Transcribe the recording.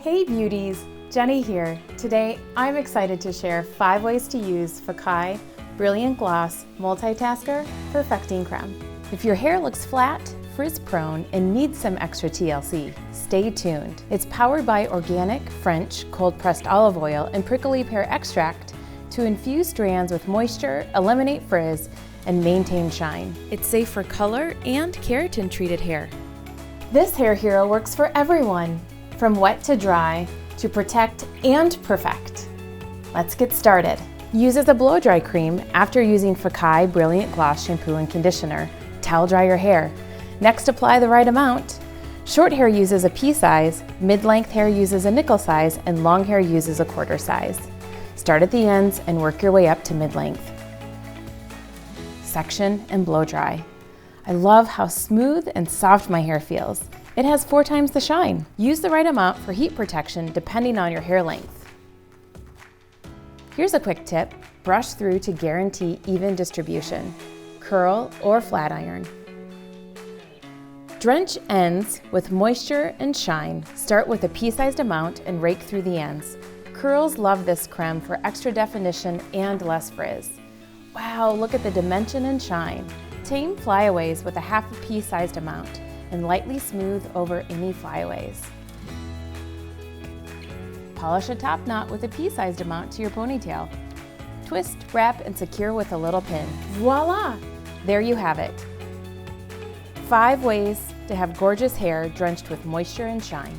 Hey beauties, Jenny here. Today I'm excited to share 5 ways to use FEKKAI Brilliant Gloss Multitasker Perfecting Creme. If your hair looks flat, frizz-prone, and needs some extra TLC, stay tuned. It's powered by organic French cold-pressed olive oil and prickly pear extract to infuse strands with moisture, eliminate frizz, and maintain shine. It's safe for color and keratin-treated hair. This hair hero works for everyone, from wet to dry, to protect and perfect. Let's get started. Use as a blow-dry cream after using FEKKAI Brilliant Gloss Shampoo and Conditioner. Towel dry your hair. Next, apply the right amount. Short hair uses a pea size, mid-length hair uses a nickel size, and long hair uses a quarter size. Start at the ends and work your way up to mid-length. Section and blow dry. I love how smooth and soft my hair feels. It has 4 times the shine. Use the right amount for heat protection depending on your hair length. Here's a quick tip. Brush through to guarantee even distribution. Curl or flat iron. Drench ends with moisture and shine. Start with a pea-sized amount and rake through the ends. Curls love this creme for extra definition and less frizz. Wow, look at the dimension and shine. Tame flyaways with a half a pea-sized amount and lightly smooth over any flyaways. Polish a top knot with a pea-sized amount to your ponytail. Twist, wrap, and secure with a little pin. Voila! There you have it. 5 ways to have gorgeous hair drenched with moisture and shine.